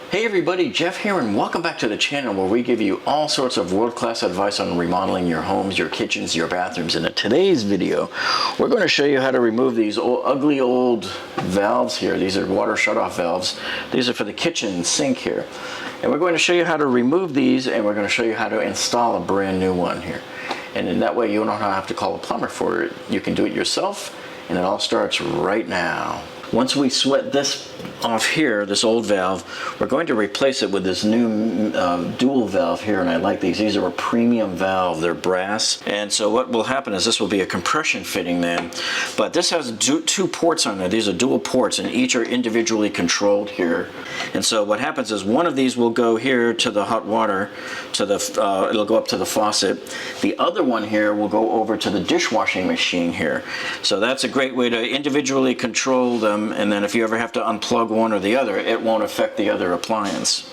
Hey everybody, Jeff here and welcome back to the channel where we give you all sorts of world-class advice on remodeling your homes, your kitchens, your bathrooms. And in today's video, we're going to show you how to remove these ugly old valves here. These are water shutoff valves. These are for the kitchen sink here. And we're going to show you how to remove these, and we're going to show you how to install a brand new one here. And in that way you don't have to call a plumber for it. You can do it yourself, and it all starts right now. Once we sweat this off here, this old valve, we're going to replace it with this new dual valve here, and I like these. These are a premium valve. They're brass, and so what will happen is this will be a compression fitting then, but this has two ports on there. These are dual ports, and each are individually controlled here. And so what happens is one of these will go here to the hot water, to the it'll go up to the faucet. The other one here will go over to the dishwashing machine here. So that's a great way to individually control them. And then if you ever have to unplug one or the other, it won't affect the other appliance.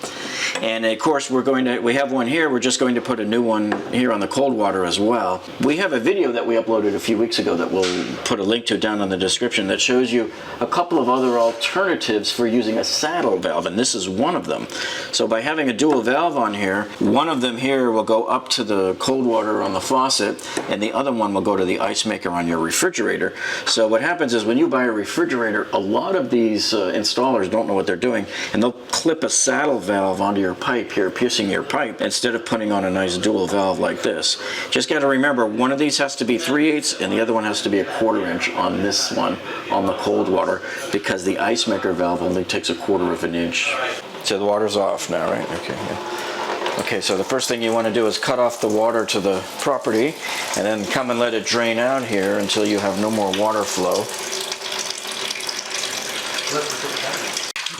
And of course we have one here. We're just going to put a new one here on the cold water as well. We have a video that we uploaded a few weeks ago that we'll put a link to down in the description that shows you a couple of other alternatives for using a saddle valve, and this is one of them. So by having a dual valve on here, one of them here will go up to the cold water on the faucet, and the other one will go to the ice maker on your refrigerator. So what happens is when you buy a refrigerator, a lot of these installers don't know what they're doing, and they'll clip a saddle valve onto your pipe here, piercing your pipe, instead of putting on a nice dual valve like this. Just got to remember, one of these has to be 3/8 and the other one has to be a 1/4 inch on this one on the cold water, because the ice maker valve only takes a 1/4 inch. So the water's off now, right? Okay. Yeah. Okay, so the first thing you want to do is cut off the water to the property and then come and let it drain out here until you have no more water flow.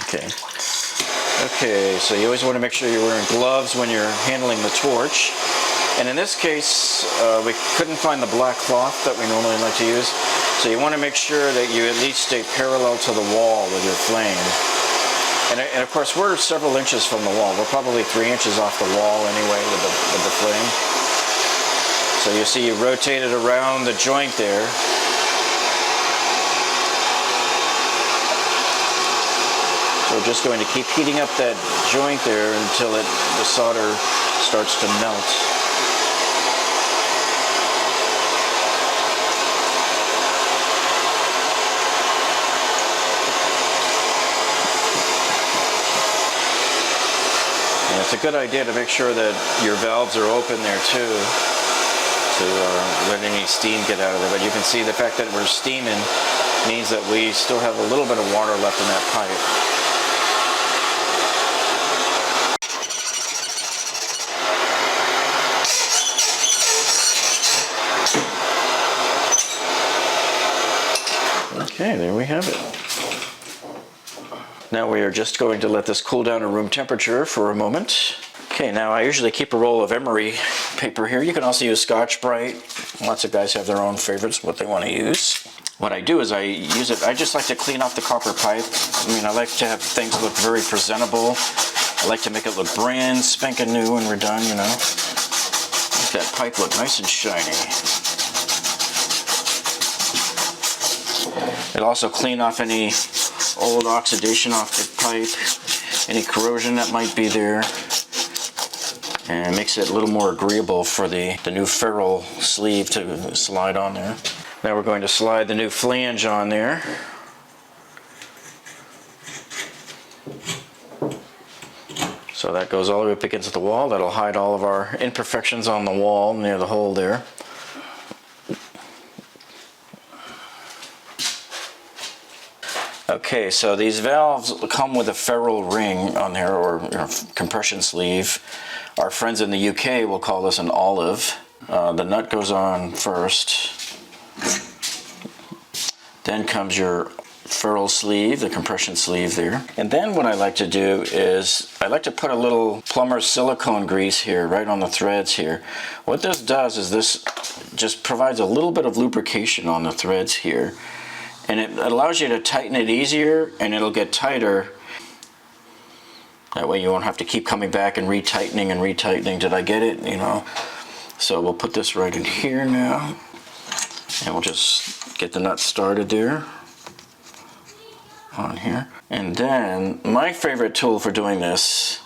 Okay. Okay, so you always want to make sure you're wearing gloves when you're handling the torch. And in this case, we couldn't find the black cloth that we normally like to use. So you want to make sure that you at least stay parallel to the wall with your flame. And of course, we're several inches from the wall. We're probably 3 inches off the wall anyway with the flame. So you see you rotate it around the joint there. We're just going to keep heating up that joint there until the solder starts to melt. And it's a good idea to make sure that your valves are open there too, to let any steam get out of there. But you can see the fact that we're steaming means that we still have a little bit of water left in that pipe. Okay, there we have it. Now we are just going to let this cool down to room temperature for a moment. Okay, now I usually keep a roll of emery paper here. You can also use Scotch-Brite. Lots of guys have their own favorites, what they want to use. What I do is I just like to clean off the copper pipe. I mean, I like to have things look very presentable. I like to make it look brand spanking new when we're done, you know. Make that pipe look nice and shiny. It'll also clean off any old oxidation off the pipe, any corrosion that might be there, and makes it a little more agreeable for the new ferrule sleeve to slide on there. Now we're going to slide the new flange on there. So that goes all the way up against the wall. That'll hide all of our imperfections on the wall near the hole there. Okay, so these valves come with a ferrule ring on there, or compression sleeve. Our friends in the UK will call this an olive. The nut goes on first. Then comes your ferrule sleeve, the compression sleeve there. And then what I like to do is I like to put a little plumber's silicone grease here, right on the threads here. What this does is this just provides a little bit of lubrication on the threads here. And it allows you to tighten it easier, and it'll get tighter. That way you won't have to keep coming back and retightening and retightening. Did I get it? You know. So we'll put this right in here now, and we'll just get the nut started there on here. And then my favorite tool for doing this,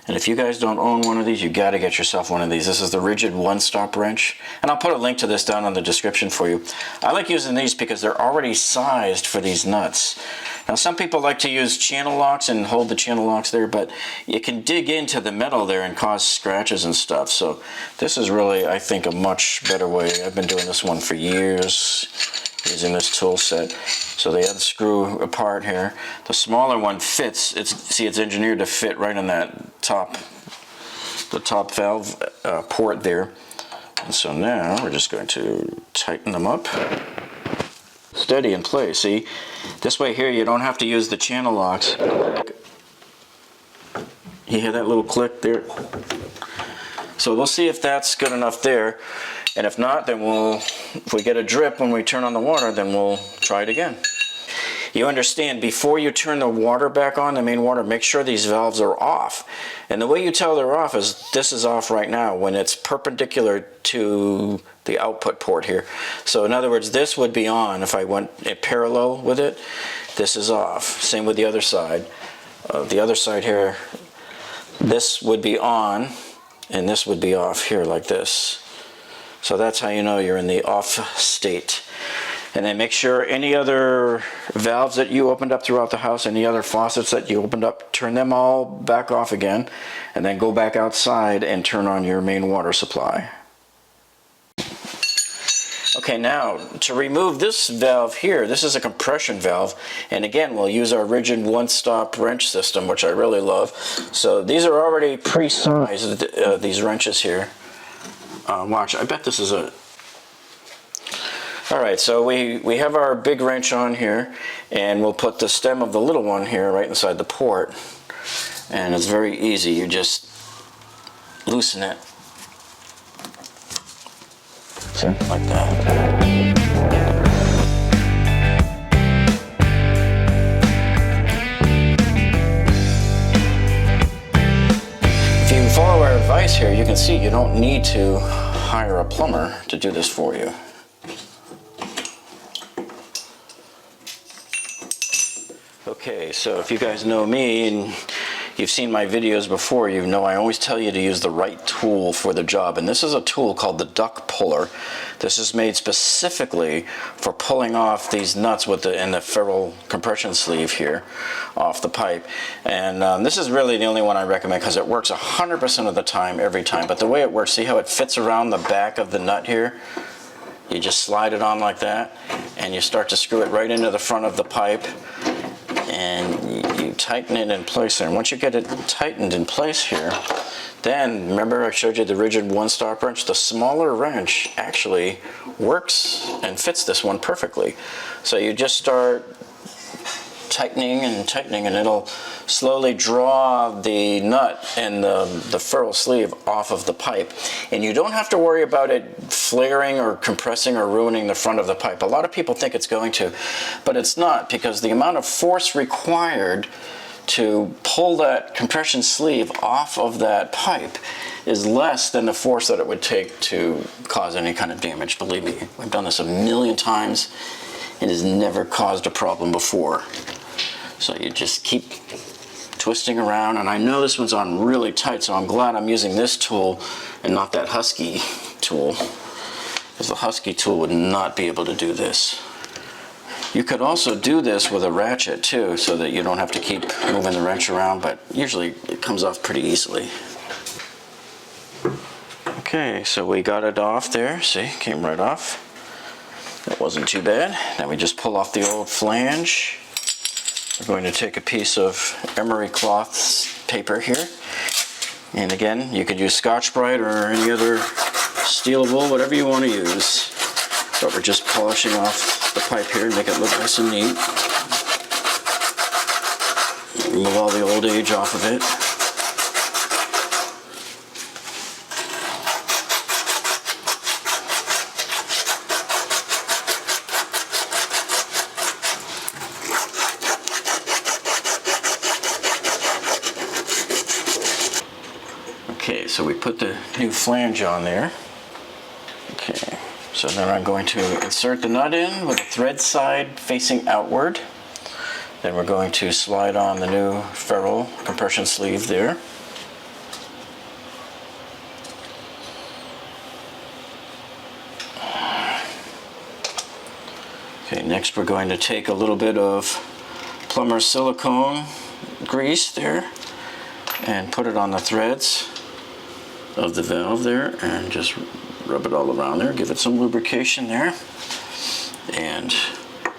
and if you guys don't own one of these, you got to get yourself one of these. This is the rigid one-stop wrench, and I'll put a link to this down in the description for you. I like using these because they're already sized for these nuts. Now some people like to use channel locks and hold the channel locks there, but you can dig into the metal there and cause scratches and stuff. So this is really, I think, a much better way. I've been doing this one for years, using this tool set. So they unscrew apart here. The smaller one fits. See, it's engineered to fit right in that top valve port there. And so now we're just going to tighten them up. Steady in place. See, this way here you don't have to use the channel locks. You hear that little click there? So we'll see if that's good enough there. And if not, then if we get a drip when we turn on the water, then we'll try it again. You understand, before you turn the water back on, the main water, make sure these valves are off. And the way you tell they're off is this is off right now when it's perpendicular to the output port here. So in other words, this would be on if I went parallel with it. This is off. Same with the other side. The other side here, this would be on and this would be off here like this. So that's how you know you're in the off state. And then make sure any other valves that you opened up throughout the house, any other faucets that you opened up, turn them all back off again, and then go back outside and turn on your main water supply. Okay, now to remove this valve here, this is a compression valve, and again we'll use our rigid one-stop wrench system, which I really love. So these are already pre-sized, these wrenches here. Watch, I bet this is a... Alright, so we have our big wrench on here, and we'll put the stem of the little one here right inside the port. And it's very easy, you just loosen it. See, like that. If you follow our advice here, you can see you don't need to hire a plumber to do this for you. Okay, so if you guys know me and you've seen my videos before, you know I always tell you to use the right tool for the job. And this is a tool called the duck puller. This is made specifically for pulling off these nuts with the ferrule compression sleeve here off the pipe. And this is really the only one I recommend because it works 100% of the time, every time. But the way it works, see how it fits around the back of the nut here? You just slide it on like that, and you start to screw it right into the front of the pipe. And you tighten it in place there. And once you get it tightened in place here, then remember I showed you the rigid one-stop wrench? The smaller wrench actually works and fits this one perfectly. So you just start tightening and it'll slowly draw the nut and the ferrule sleeve off of the pipe. And you don't have to worry about it flaring or compressing or ruining the front of the pipe. A lot of people think it's going to, but it's not, because the amount of force required to pull that compression sleeve off of that pipe is less than the force that it would take to cause any kind of damage. Believe me, I've done this a million times and has never caused a problem before. So you just keep twisting around, and I know this one's on really tight, so I'm glad I'm using this tool and not that Husky tool, because the Husky tool would not be able to do this. You could also do this with a ratchet too, so that you don't have to keep moving the wrench around, but usually it comes off pretty easily. Okay, so we got it off there. See, came right off. That wasn't too bad. Now we just pull off the old flange. We're going to take a piece of emery cloth paper here, and again you could use Scotch-Brite or any other steel wool, whatever you want to use, but we're just polishing off the pipe here and make it look nice and neat. Remove all the old age off of it. Okay, so we put the new flange on there. Okay, so then I'm going to insert the nut in with the thread side facing outward. Then we're going to slide on the new ferrule compression sleeve there. Okay, next we're going to take a little bit of plumber's silicone grease there and put it on the threads of the valve there and just rub it all around there. Give it some lubrication there and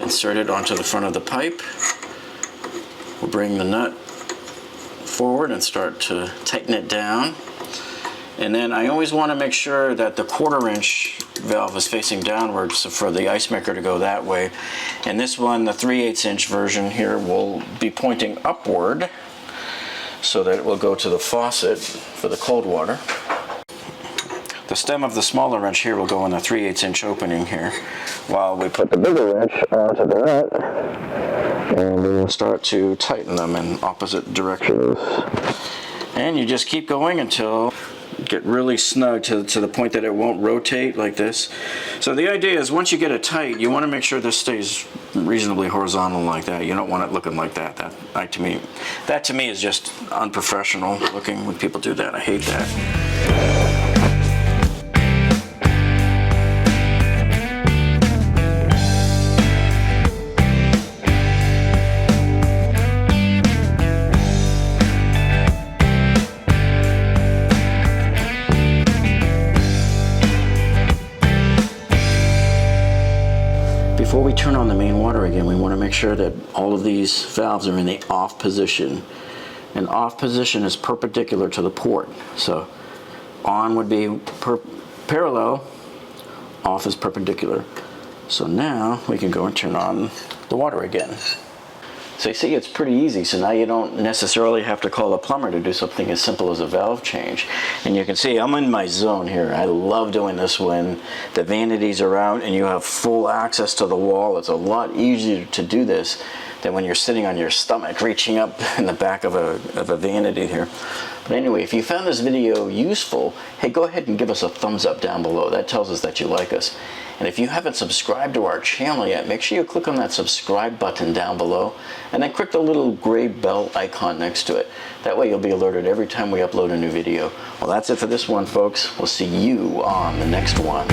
insert it onto the front of the pipe. We'll bring the nut forward and start to tighten it down. And then I always want to make sure that the 1/4 inch valve is facing downwards, so for the ice maker to go that way. And this one, the 3/8 inch version here, will be pointing upward so that it will go to the faucet for the cold water. The stem of the smaller wrench here will go in the 3/8 inch opening here, while we put the bigger wrench onto the nut, and we will start to tighten them in opposite directions. And you just keep going until you get really snug to the point that it won't rotate like this. So the idea is once you get it tight, you want to make sure this stays reasonably horizontal like that. You don't want it looking like that. That to me is just unprofessional looking when people do that. I hate that. Before we turn on the main water again, we want to make sure that all of these valves are in the off position. And off position is perpendicular to the port. So on would be parallel, off is perpendicular. So now we can go and turn on the water again. So you see, it's pretty easy. So now you don't necessarily have to call a plumber to do something as simple as a valve change. And you can see I'm in my zone here. I love doing this when the vanities are out and you have full access to the wall. It's a lot easier to do this than when you're sitting on your stomach reaching up in the back of a vanity here. But anyway, if you found this video useful, hey, go ahead and give us a thumbs up down below. That tells us that you like us. And if you haven't subscribed to our channel yet, make sure you click on that subscribe button down below and then click the little gray bell icon next to it. That way you'll be alerted every time we upload a new video. Well, that's it for this one, folks. We'll see you on the next one.